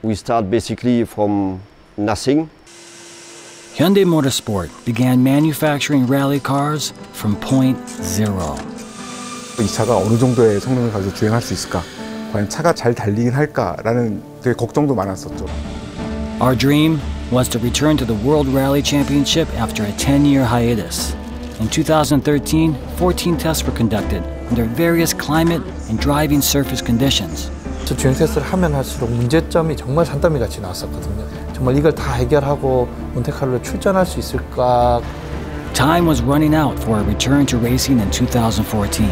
We start basically from nothing. Hyundai Motorsport began manufacturing rally cars from point zero. 이 차가 어느 정도의 성능을 가지고 주행할 수 있을까? 과연 차가 잘 달리긴 할까라는 되게 걱정도 많았었죠. Our dream was to return to the World Rally Championship after a 10-year hiatus. In 2013, 14 tests were conducted under various climate and driving surface conditions. 저 주행 테스트를 하면 할수록 문제점이 정말 산더미 같이 나왔었거든요. 정말 이걸 다 해결하고 몬테카를로 출전할 수 있을까? Time was running out for a return to racing in 2014.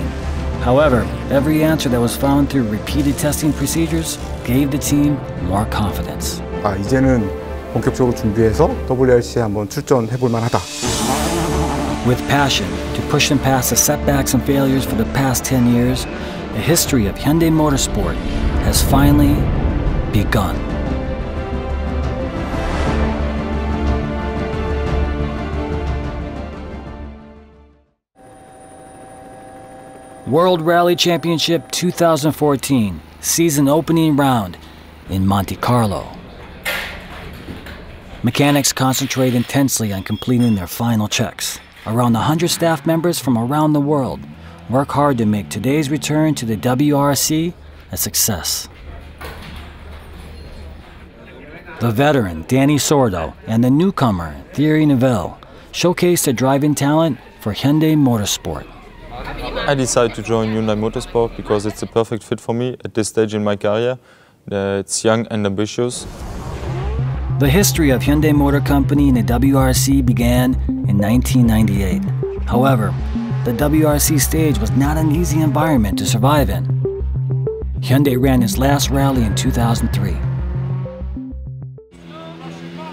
However, every answer that was found through repeated testing procedures gave the team more confidence. 이제는 본격적으로 준비해서 WRC에 한번 출전해 볼 만하다. With passion to push them past the setbacks and failures for the past 10 years, the history of Hyundai Motorsport has finally begun. World Rally Championship 2014, season opening round in Monte Carlo. Mechanics concentrate intensely on completing their final checks. Around 100 staff members from around the world work hard to make today's return to the WRC a success. The veteran Danny Sordo and the newcomer Thierry Neuville showcase their driving talent for Hyundai Motorsport. I decided to join Hyundai Motorsport because it's a perfect fit for me at this stage in my career. It's young and ambitious. The history of Hyundai Motor Company in the WRC began in 1998. However, the WRC stage was not an easy environment to survive in. Hyundai ran its last rally in 2003.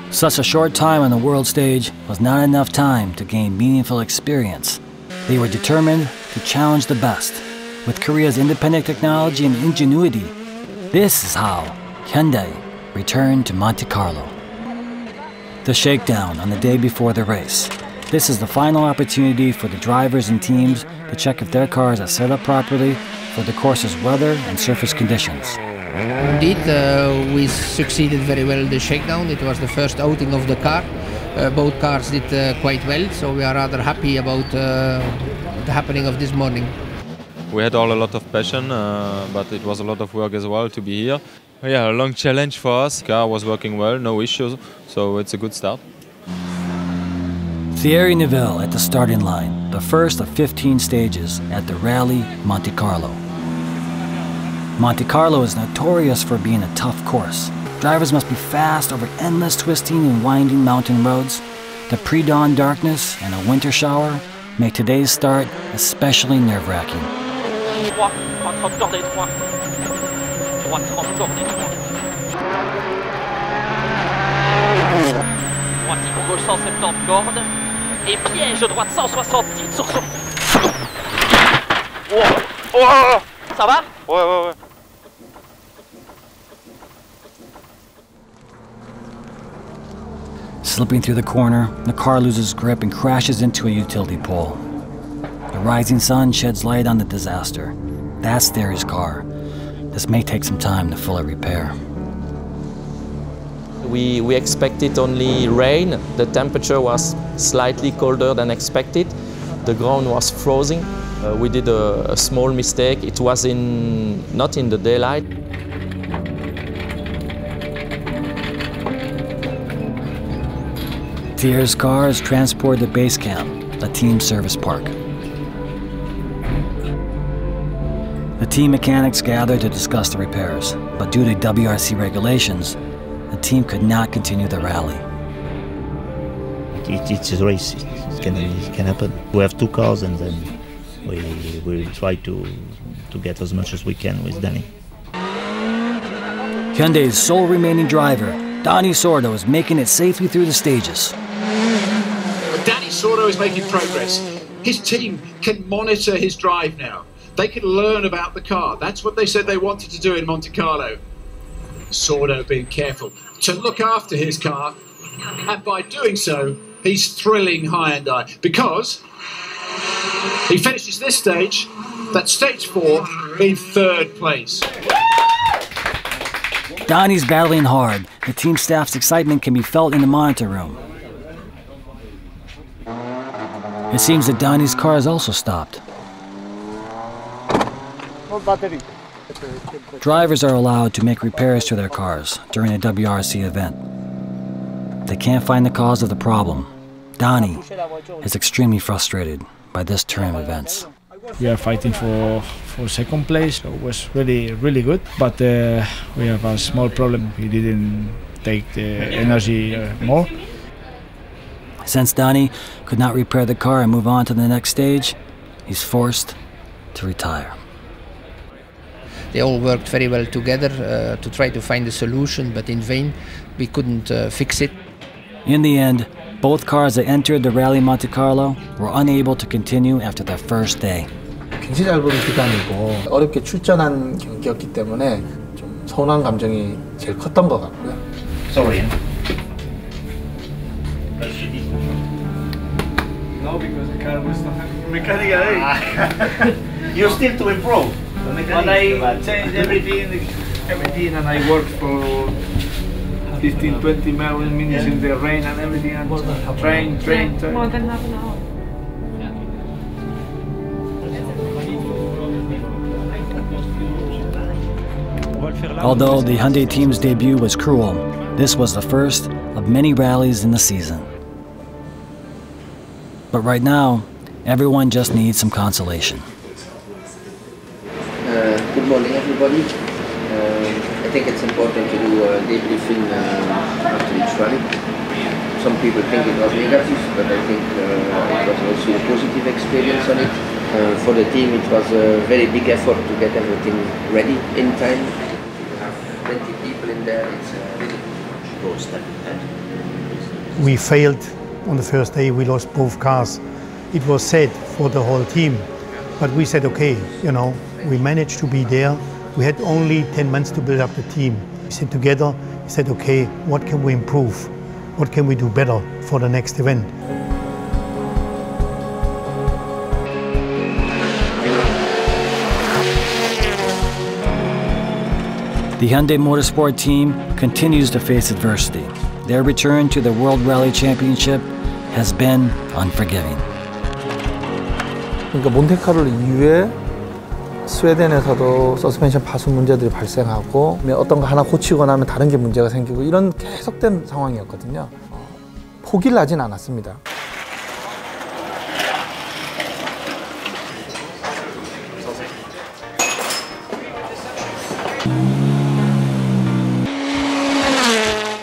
Such a short time on the world stage was not enough time to gain meaningful experience. They were determined to challenge the best. With Korea's independent technology and ingenuity, this is how Hyundai returned to Monte Carlo. The shakedown on the day before the race. This is the final opportunity for the drivers and teams to check if their cars are set up properly for the course's weather and surface conditions. Indeed, we succeeded very well in the shakedown. It was the first outing of the car. Both cars did quite well, so we are rather happy about the happening of this morning. We had all a lot of passion, but it was a lot of work as well to be here. Yeah, a long challenge for us. The car was working well, no issues, so it's a good start. Thierry Neuville at the starting line, the first of 15 stages at the Rally Monte Carlo. Monte Carlo is notorious for being a tough course. Drivers must be fast over endless twisting and winding mountain roads. The pre-dawn darkness and a winter shower make today's start especially nerve-wracking. Gauche 170 cordes et piège droite 170 sur son. Oh, ça va? Ouais. Slipping through the corner, the car loses grip and crashes into a utility pole. The rising sun sheds light on the disaster. That's Thierry's car. This may take some time to fully repair. We expected only rain. The temperature was slightly colder than expected. The ground was frozen. We did a small mistake. It was not in the daylight. Thierry's car is transported to base camp, the team service park. The team mechanics gather to discuss the repairs, but due to WRC regulations, the team could not continue the rally. It's a race. It can happen. We have two cars, and then we will try to get as much as we can with Danny. Hyundai's sole remaining driver, Danny Sordo, is making it safely through the stages. Danny Sordo is making progress. His team can monitor his drive now. They can learn about the car. That's what they said they wanted to do in Monte Carlo. Sordo being careful to look after his car, and by doing so, he's thrilling Hyundai because he finishes this stage, that's stage 4, in 3rd place. Donnie's battling hard. The team staff's excitement can be felt in the monitor room. It seems that Donnie's car has also stopped. Drivers are allowed to make repairs to their cars during a WRC event. They can't find the cause of the problem. Donnie is extremely frustrated by this turn of events. We are fighting for second place. It was really good, but we have a small problem. We didn't take the energy more. Since Donnie could not repair the car and move on to the next stage, he's forced to retire. They all worked very well together to try to find a solution, but in vain. We couldn't fix it. In the end, both cars that entered the Rally Monte Carlo were unable to continue after their first day. 굉장히 잘 보는 기간이고 어렵게 출전한 경기였기 때문에 좀 서운한 감정이 제일 컸던 것 같고요. Sorry. No, because the car was not mechanical. You're still to improve. And I changed everything, and I worked for 15-20 minutes in the rain and everything, and train. More than half an hour. Although the Hyundai team's debut was cruel, this was the first of many rallies in the season. But right now, everyone just needs some consolation. Good morning, everybody. I think it's important to do a debriefing after each rally. Some people think it was negative, but I think it was also a positive experience on it. For the team, it was a very big effort to get everything ready in time. We have plenty of people in there. It's really go step ahead. We failed on the first day. We lost both cars. It was sad for the whole team, but we said, okay, you know, we managed to be there. We had only 10 months to build up the team. We sat together, we said, okay, what can we improve? What can we do better for the next event? The Hyundai Motorsport team continues to face adversity. Their return to the World Rally Championship has been unforgiving. 그러니까 몬테카를로 이후에 스웨덴에서도 서스펜션 파손 문제들이 발생하고 어떤 거 하나 고치고 나면 다른 게 문제가 생기고 이런 계속된 상황이었거든요. 포기를 하진 않았습니다.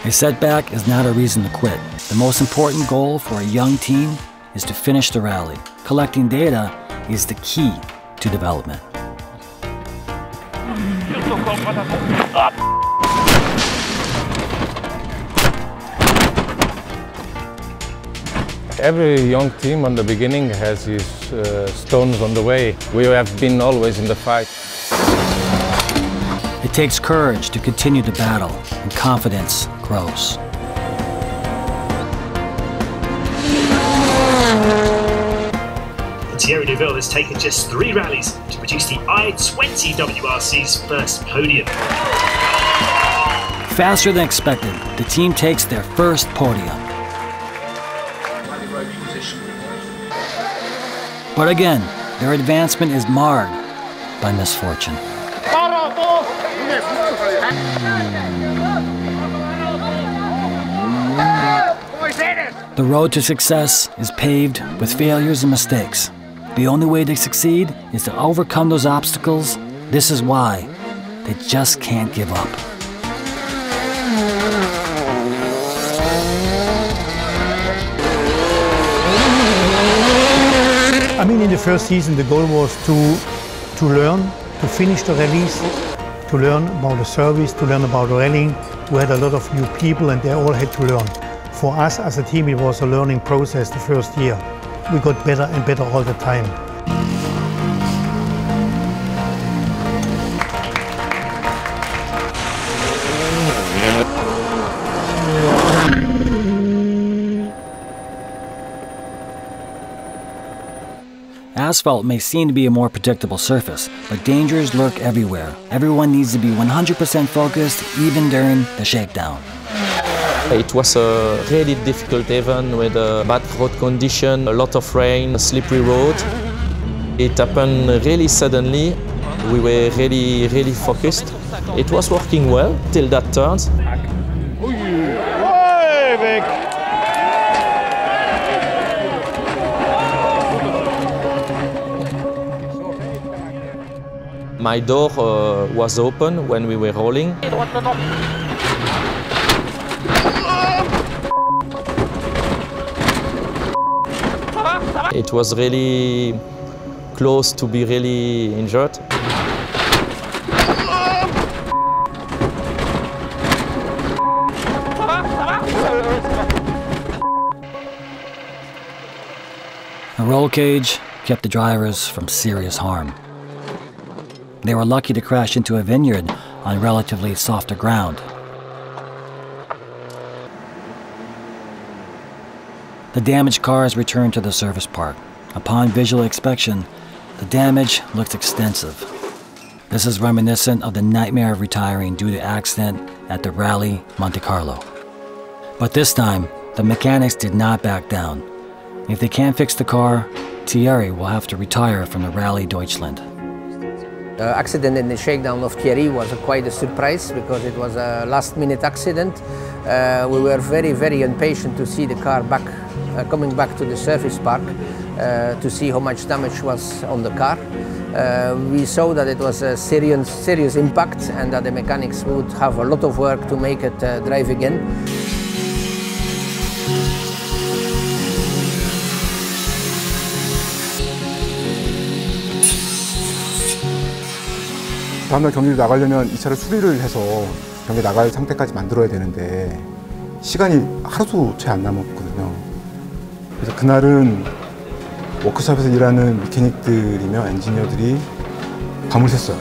A setback is not a reason to quit. The most important goal for a young team is to finish the rally. Collecting data is the key to development. Every young team on the beginning has his stones on the way. We have been always in the fight. It takes courage to continue the battle, and confidence grows. Thierry Neuville has taken just 3 rallies to produce the I-20 WRC's first podium. Faster than expected, the team takes their first podium. But again, their advancement is marred by misfortune. The road to success is paved with failures and mistakes. The only way to succeed is to overcome those obstacles. This is why they just can't give up. I mean, in the first season, the goal was to learn, to finish the rallies, to learn about the service, to learn about rallying. We had a lot of new people and they all had to learn. For us as a team, it was a learning process the first year. We got better and better all the time. Asphalt may seem to be a more predictable surface, but dangers lurk everywhere. Everyone needs to be 100% focused, even during the shakedown. It was a really difficult event with a bad road condition, a lot of rain, a slippery road. It happened really suddenly. We were really focused. It was working well till that turn. My door was open when we were rolling. It was really close to be really injured. A roll cage kept the drivers from serious harm. They were lucky to crash into a vineyard on relatively softer ground. The damaged cars returned to the service park. Upon visual inspection, the damage looked extensive. This is reminiscent of the nightmare of retiring due to accident at the Bראلی, Monte Carlo. But this time, the mechanics did not back down. If they can't fix the car, Thierry will have to retire from the Rally Deutschland. The accident in the shakedown of Thierry was quite a surprise because it was a last-minute accident. We were very impatient to see the car coming back to the service park to see how much damage was on the car. We saw that it was a serious impact and that the mechanics would have a lot of work to make it drive again. 다음날 경기를 나가려면 이 차를 수리를 해서 경기 나갈 상태까지 만들어야 되는데 시간이 하루도 채 안 남았거든요. 그래서 그날은 워크숍에서 일하는 메케닉들이며 엔지니어들이 밤을 샜어요.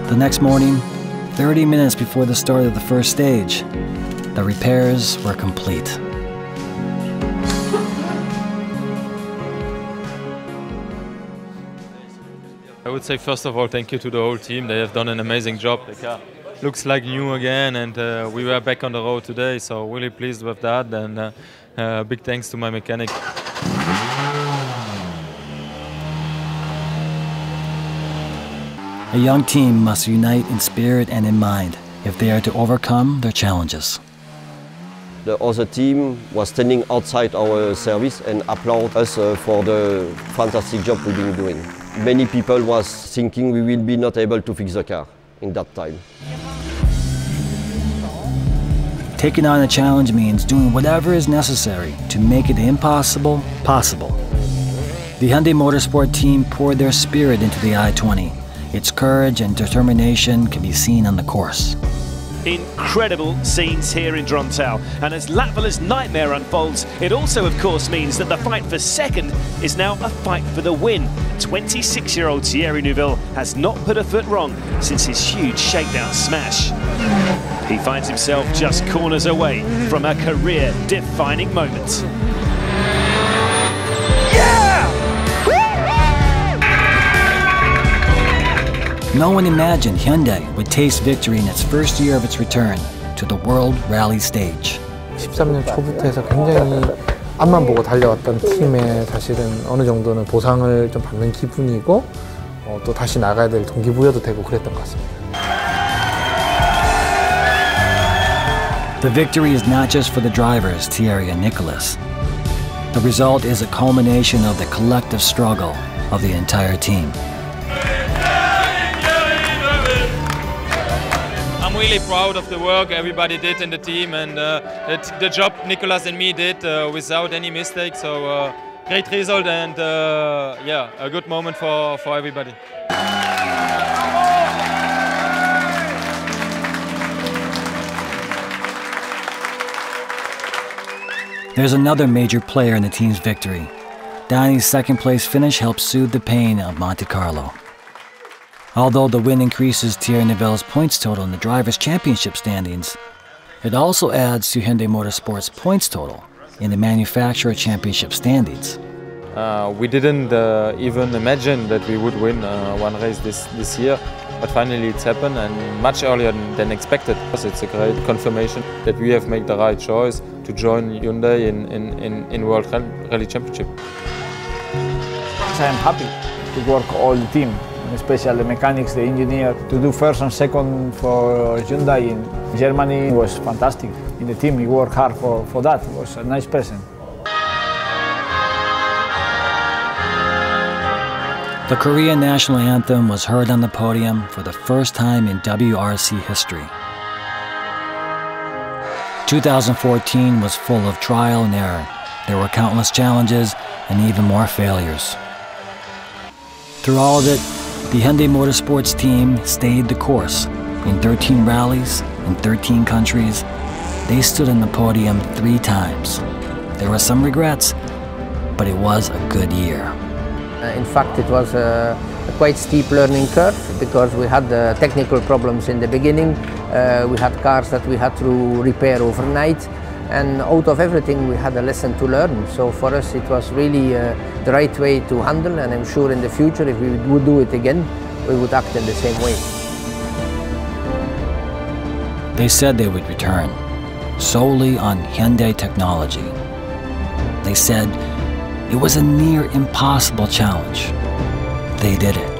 The next morning, 30 minutes before the start of the first stage, the repairs were complete. I would say first of all thank you to the whole team. They have done an amazing job. The car looks like new again, and we were back on the road today, so really pleased with that, and big thanks to my mechanic. A young team must unite in spirit and in mind if they are to overcome their challenges. The other team was standing outside our service and applaud us for the fantastic job we've been doing. Many people was thinking we will be not able to fix the car in that time. Taking on a challenge means doing whatever is necessary to make the impossible possible. The Hyundai Motorsport team poured their spirit into the i20. Its courage and determination can be seen on the course. Incredible scenes here in Drontal, and as Latvala's nightmare unfolds, it also of course means that the fight for second is now a fight for the win. 26-year-old Thierry Neuville has not put a foot wrong since his huge shakedown smash. He finds himself just corners away from a career-defining moment. No one imagined Hyundai would taste victory in its first year of its return to the World Rally stage. 13년 초부터 해서 굉장히 앞만 보고 달려왔던 팀에 사실은 어느 정도는 보상을 좀 받는 기분이고 또 다시 나가야 될 동기부여도 되고 그랬던 것 같습니다. The victory is not just for the drivers, Thierry and Nicolas. The result is a culmination of the collective struggle of the entire team. I'm really proud of the work everybody did in the team, and the job Nicolas and me did without any mistakes. So great result, and yeah, a good moment for everybody. There's another major player in the team's victory. Danny's second-place finish helped soothe the pain of Monte Carlo. Although the win increases Thierry Neuville's points total in the Drivers' Championship standings, It also adds to Hyundai Motorsports' points total in the manufacturer championship standings. We didn't even imagine that we would win one race this year, but finally it's happened, and much earlier than expected. It's a great confirmation that we have made the right choice to join Hyundai in World Rally Championship. I am happy to work all the team, especially the mechanics, the engineer. To do first and second for Hyundai in Germany was fantastic. In the team, we worked hard for that. It was a nice present. The Korean national anthem was heard on the podium for the first time in WRC history. 2014 was full of trial and error. There were countless challenges and even more failures. Through all of it, the Hyundai Motorsports team stayed the course. In 13 rallies, in 13 countries, they stood on the podium 3 times. There were some regrets, but it was a good year. In fact, it was a quite steep learning curve because we had technical problems in the beginning. We had cars that we had to repair overnight, and out of everything we had a lesson to learn. So for us it was really the right way to handle, and I'm sure in the future if we would do it again, we would act in the same way. They said they would return, solely on Hyundai technology. They said it was a near impossible challenge. They did it.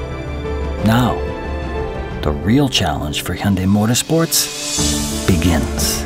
Now, the real challenge for Hyundai Motorsports begins.